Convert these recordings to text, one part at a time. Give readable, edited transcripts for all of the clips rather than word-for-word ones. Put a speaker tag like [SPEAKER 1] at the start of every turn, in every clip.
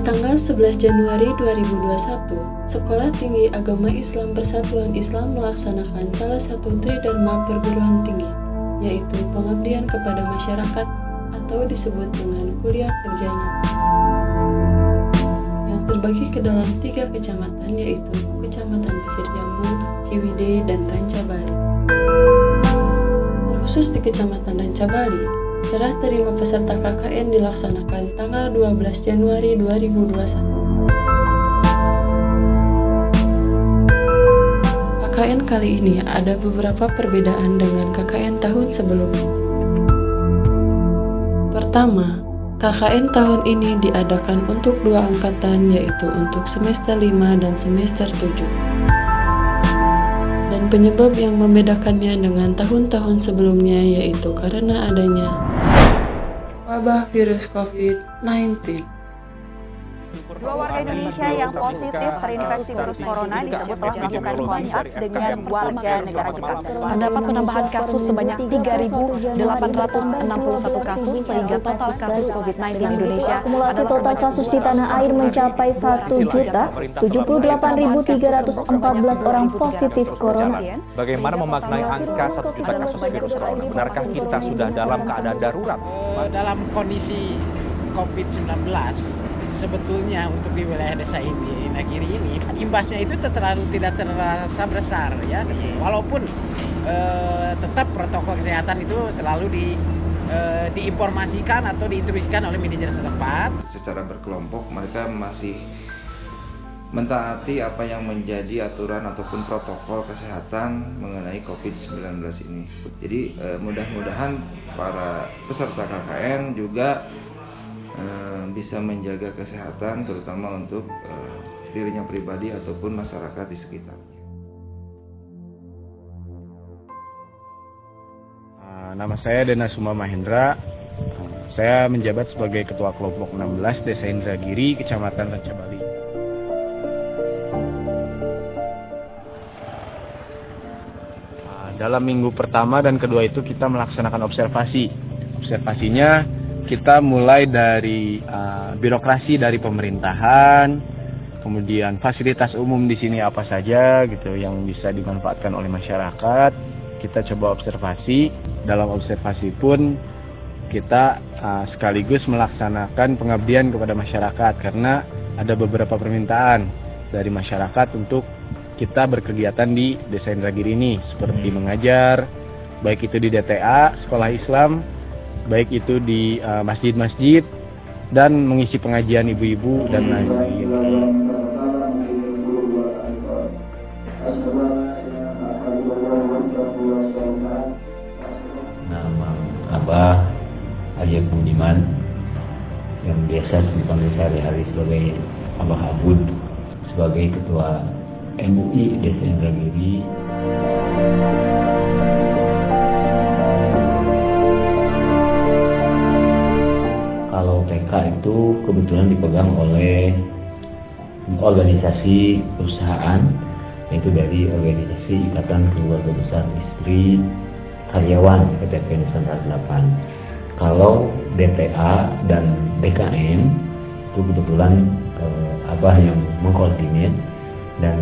[SPEAKER 1] tanggal 11 Januari 2021, Sekolah Tinggi Agama Islam Persatuan Islam melaksanakan salah satu tridharma perguruan tinggi, yaitu pengabdian kepada masyarakat atau disebut dengan kuliah kerja nyata, yang terbagi ke dalam 3 kecamatan, yaitu Kecamatan Pasir Jambu, Ciwidey, dan Ranca Bali. Terkhusus di Kecamatan Ranca Bali, serah terima peserta KKN dilaksanakan tanggal 12 Januari 2021. KKN kali ini ada beberapa perbedaan dengan KKN tahun sebelumnya. Pertama, KKN tahun ini diadakan untuk 2 angkatan, yaitu untuk semester 5 dan semester 7. Dan penyebab yang membedakannya dengan tahun-tahun sebelumnya yaitu karena adanya wabah virus COVID-19.
[SPEAKER 2] 2 warga Indonesia yang positif terinfeksi virus corona disebut telah melakukan kontak dengan warga negara Jepang.
[SPEAKER 3] Terdapat penambahan kasus sebanyak 3.861 kasus sehingga total kasus COVID-19 di Indonesia
[SPEAKER 4] akumulasi total kasus di tanah air mencapai 1.078.314 orang positif corona.
[SPEAKER 5] Bagaimana memaknai angka 1 juta kasus virus corona? Benarkah kita sudah dalam keadaan darurat?
[SPEAKER 6] Dalam kondisi COVID-19, sebetulnya untuk di wilayah desa ini, Nagiri ini, imbasnya itu tidak terasa besar ya. Walaupun tetap protokol kesehatan itu selalu diinformasikan atau diinstruksikan oleh manajer setempat.
[SPEAKER 7] Secara berkelompok mereka masih mentaati apa yang menjadi aturan ataupun protokol kesehatan mengenai COVID-19 ini. Jadi mudah-mudahan para peserta KKN juga bisa menjaga kesehatan, terutama untuk dirinya pribadi ataupun masyarakat di sekitarnya.
[SPEAKER 8] Nama saya Denasuma Mahendra. Saya menjabat sebagai Ketua Kelompok 16 Desa Indragiri, Kecamatan Ranca Bali. Dalam minggu pertama dan kedua itu kita melaksanakan observasi. Observasinya kita mulai dari birokrasi dari pemerintahan, kemudian fasilitas umum di sini apa saja gitu yang bisa dimanfaatkan oleh masyarakat. Kita coba observasi. Dalam observasi pun kita sekaligus melaksanakan pengabdian kepada masyarakat karena ada beberapa permintaan dari masyarakat untuk kita berkegiatan di Desa Indragiri ini seperti mengajar, baik itu di DTA, sekolah Islam, baik itu di masjid-masjid, dan mengisi pengajian ibu-ibu dan lain-lain.
[SPEAKER 9] Nama Abah Haji Budiman yang biasa dipanggil sehari-hari sebagai Abah Abud, sebagai Ketua MUI Desa Indragiri. Kalau TK itu kebetulan dipegang oleh organisasi perusahaan, yaitu dari organisasi Ikatan Keluarga Besar Istri Karyawan PTP Nusantara 8. Kalau DTA dan DKM itu kebetulan Abah yang mengkoordinir, dan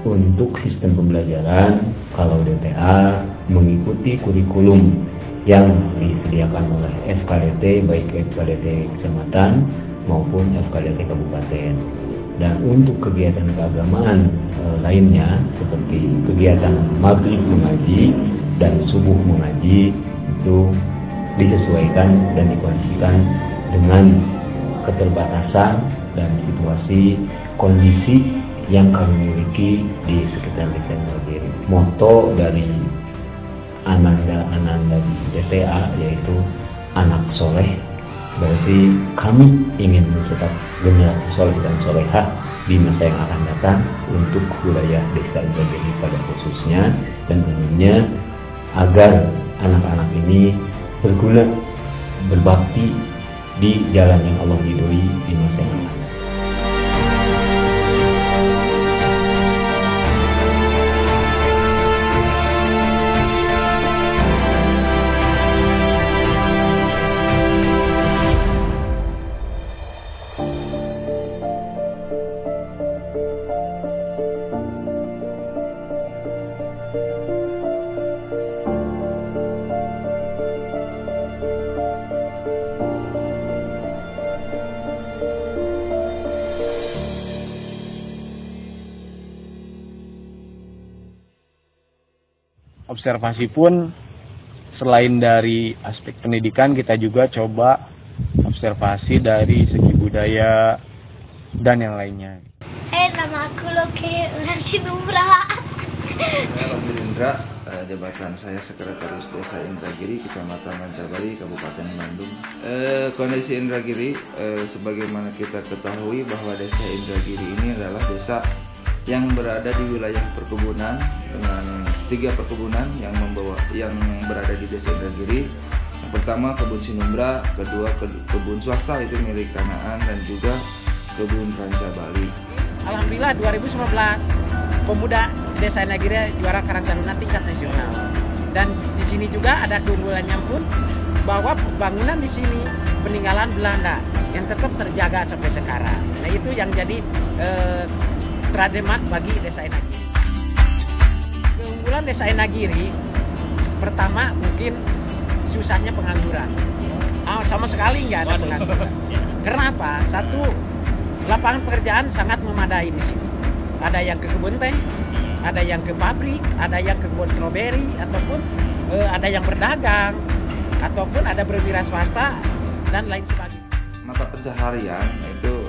[SPEAKER 9] untuk sistem pembelajaran kalau DTA mengikuti kurikulum yang disediakan oleh FKDT, baik FKDT kecamatan maupun FKDT kabupaten. Dan untuk kegiatan keagamaan lainnya seperti kegiatan maghrib mengaji dan subuh mengaji itu disesuaikan dan dikondisikan dengan keterbatasan dan situasi kondisi yang kami miliki di sekitar Desa Indragiri. Moto dari Ananda di DTA yaitu anak soleh, berarti kami ingin mencetak generasi soleh dan solehah di masa yang akan datang untuk wilayah Desa Indragiri pada khususnya, dan tentunya agar anak-anak ini berguna, berbakti di jalan yang Allah ridhoi di masa yang akan datang.
[SPEAKER 8] observasi pun selain dari aspek pendidikan, kita juga coba observasi dari segi budaya dan yang lainnya.
[SPEAKER 10] Nama aku Loke, orang Sinumbra.
[SPEAKER 7] Saya Romil Indra, jabatan saya Sekretaris Desa Indragiri, Kecamatan Rancabali, Kabupaten Bandung. Kondisi Indragiri, sebagaimana kita ketahui bahwa Desa Indragiri ini adalah desa yang berada di wilayah perkebunan dengan 3 perkebunan yang berada di Desa Indragiri. Yang pertama kebun Sinumbra, kedua kebun swasta itu milik Kanaan, dan juga kebun Rancabali.
[SPEAKER 6] Alhamdulillah 2019 pemuda Desa Indragiri juara Karang Taruna tingkat nasional. Dan di sini juga ada keunggulannya pun bahwa bangunan di sini peninggalan Belanda yang tetap terjaga sampai sekarang. Nah itu yang jadi trademark bagi Desa Indragiri. Keunggulan Desa Indragiri pertama mungkin susahnya pengangguran. Sama sekali nggak ada pengangguran. Karena apa? Satu, lapangan pekerjaan sangat memadai di sini. Ada yang ke kebun teh, ada yang ke pabrik, ada yang ke kebun stroberi, ataupun ada yang berdagang, ataupun ada berwira swasta dan lain sebagainya.
[SPEAKER 7] Mata pencaharian itu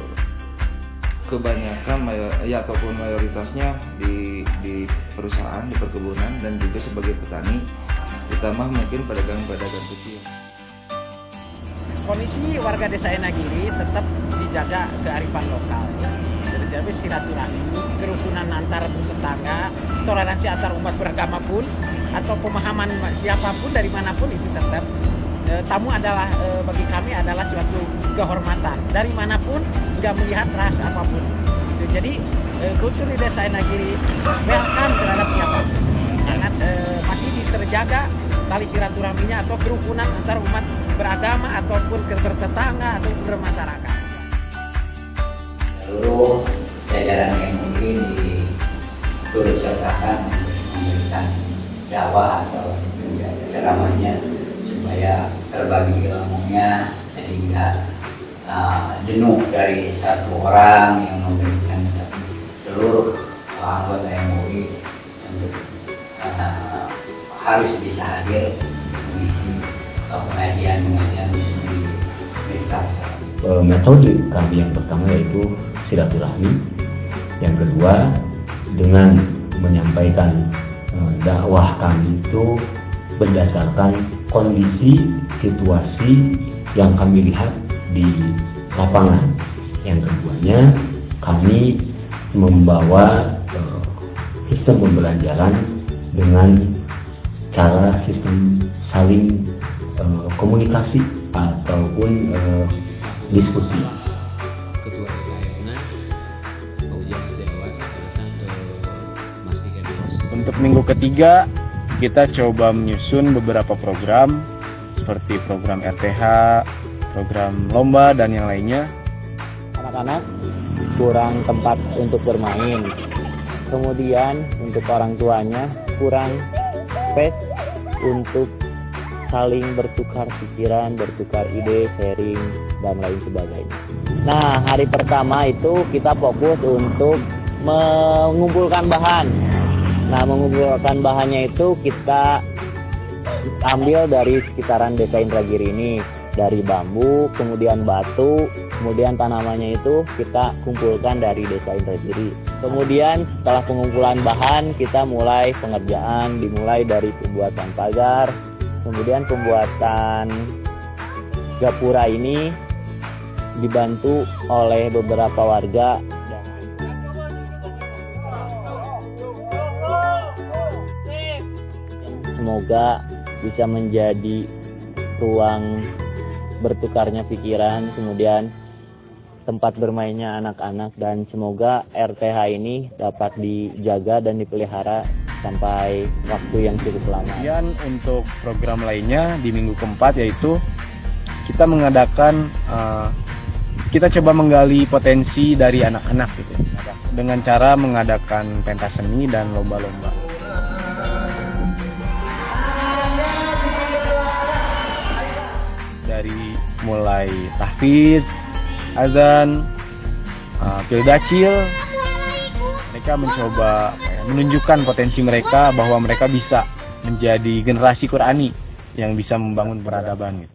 [SPEAKER 7] kebanyakan ataupun mayoritasnya di perusahaan, di perkebunan, dan juga sebagai petani, ditambah mungkin pedagang-pedagang kecil.
[SPEAKER 6] Kondisi warga Desa Indragiri tetap dijaga kearifan lokal, ya. Jadi silaturahmi, kerukunan antar tetangga, toleransi antar umat beragama pun, atau pemahaman siapapun dari manapun itu tetap. Tamu adalah bagi kami adalah suatu kehormatan dari manapun, nggak melihat ras apapun. Jadi kultur di Desa Indragiri welcome terhadap siapapun, sangat masih terjaga tali silaturahminya atau kerukunan antar umat beragama ataupun bertetangga atau bermasyarakat.
[SPEAKER 11] Seluruh jajaran MUI diturut-sertakan untuk memberikan dakwah atau ceramahnya supaya terbagi ilmunya, jadi nggak jenuh dari satu orang yang memberikan, tapi seluruh anggota MUI untuk harus bisa hadir mengisi pengajian di Medkas.
[SPEAKER 9] Metode kami yang pertama yaitu silaturahmi, yang kedua dengan menyampaikan dakwah kami itu berdasarkan kondisi situasi yang kami lihat di lapangan. Yang keduanya kami membawa sistem pembelajaran dengan cara sistem saling komunikasi ataupun diskusi.
[SPEAKER 12] Ketua DKM-nya Ujian Setiawan
[SPEAKER 8] Untuk minggu ketiga kita coba menyusun beberapa program seperti program RTH, program lomba dan yang lainnya.
[SPEAKER 13] Anak-anak kurang tempat untuk bermain, kemudian untuk orang tuanya kurang space untuk saling bertukar pikiran, bertukar ide, sharing, dan lain sebagainya. Nah, hari pertama itu kita fokus untuk mengumpulkan bahan. Nah, mengumpulkan bahannya itu kita ambil dari sekitaran Desa Indragiri ini, dari bambu, kemudian batu, kemudian tanamannya itu kita kumpulkan dari Desa Indragiri. Kemudian setelah pengumpulan bahan, kita mulai pengerjaan, dimulai dari pembuatan pagar, kemudian pembuatan gapura ini dibantu oleh beberapa warga. Semoga bisa menjadi ruang bertukarnya pikiran, kemudian tempat bermainnya anak-anak, dan semoga RTH ini dapat dijaga dan dipelihara sampai waktu yang cukup lama.
[SPEAKER 8] Kemudian untuk program lainnya di minggu keempat yaitu kita mengadakan kita coba menggali potensi dari anak-anak gitu, dengan cara mengadakan pentas seni dan lomba-lomba. Dari mulai tahfidz, azan, pildacil, mereka mencoba menunjukkan potensi mereka bahwa mereka bisa menjadi generasi Qurani yang bisa membangun peradaban.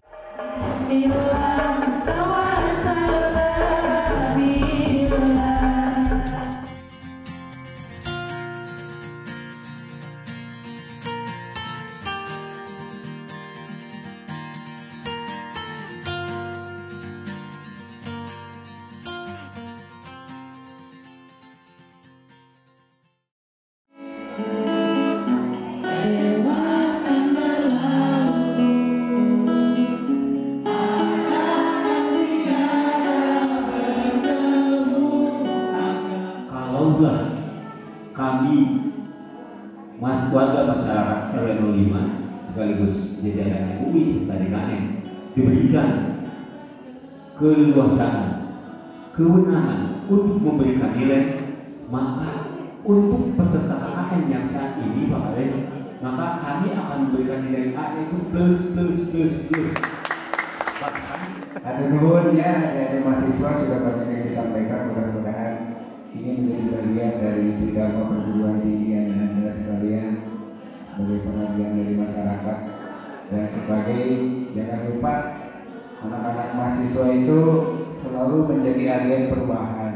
[SPEAKER 9] Kami warga masyarakat RW 05 sekaligus jajaran MUI serta DKM diberikan keleluasaan, kewenangan untuk memberikan nilai, maka untuk peserta KKN yang saat ini Pak Kades, maka kami akan memberikan nilai A yaitu plus.
[SPEAKER 14] Atur nuhun ya, dari mahasiswa sudah banyak yang disampaikan, mudah-mudahan ini menjadi bagian dari Tridharma perguruan tinggi Anda sekalian sebagai pengabdian dari masyarakat, dan sebagai, jangan lupa anak-anak mahasiswa itu selalu menjadi agen perubahan.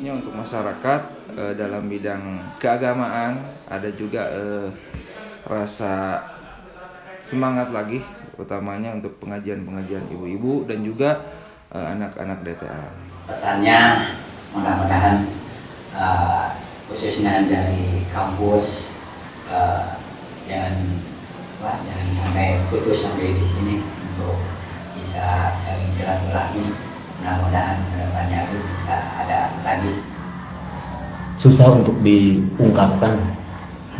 [SPEAKER 7] Untuk masyarakat dalam bidang keagamaan, ada juga rasa semangat lagi, utamanya untuk pengajian-pengajian ibu-ibu dan juga anak-anak DTA.
[SPEAKER 11] Pesannya mudah-mudahan khususnya dari kampus jangan sampai putus sampai di sini untuk bisa saling silaturahmi. Mudah-mudahan kedepannya itu bisa ada lagi.
[SPEAKER 9] Susah untuk diungkapkan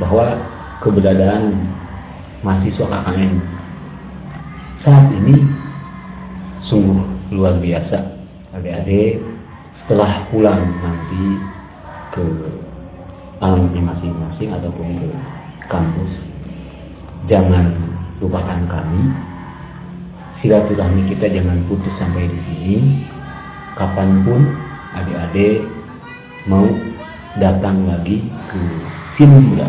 [SPEAKER 9] bahwa keberadaan mahasiswa KKN saat ini sungguh luar biasa. Adik-adik setelah pulang nanti ke alamnya masing-masing ataupun ke kampus, jangan lupakan kami. Silaturahmi kita jangan putus sampai di sini. Kapanpun adik-adik mau datang lagi ke sini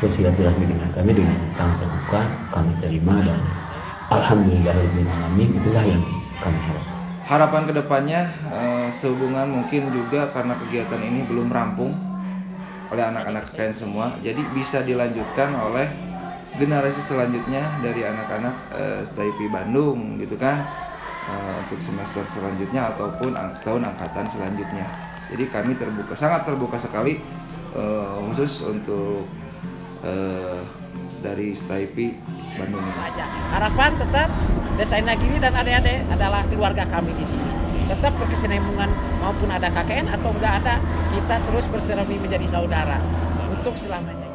[SPEAKER 9] bersilaturahmi dengan kami dengan sangat terbuka, kami terima, dan alhamdulillahirobbilalamin, itulah yang kami harapkan.
[SPEAKER 7] Harapan kedepannya sehubungan mungkin juga karena kegiatan ini belum rampung oleh anak-anak KKN semua, jadi bisa dilanjutkan oleh generasi selanjutnya dari anak-anak STIP Bandung gitu kan, untuk semester selanjutnya ataupun tahun angkatan selanjutnya. Jadi kami terbuka, sangat terbuka sekali, khusus untuk dari STIP Bandung ini.
[SPEAKER 6] Harapan tetap Desa Inagiri dan adik-adik adalah keluarga kami di sini. Tetap berkesinambungan, maupun ada KKN atau enggak ada, kita terus bersilaturahmi menjadi saudara untuk selamanya.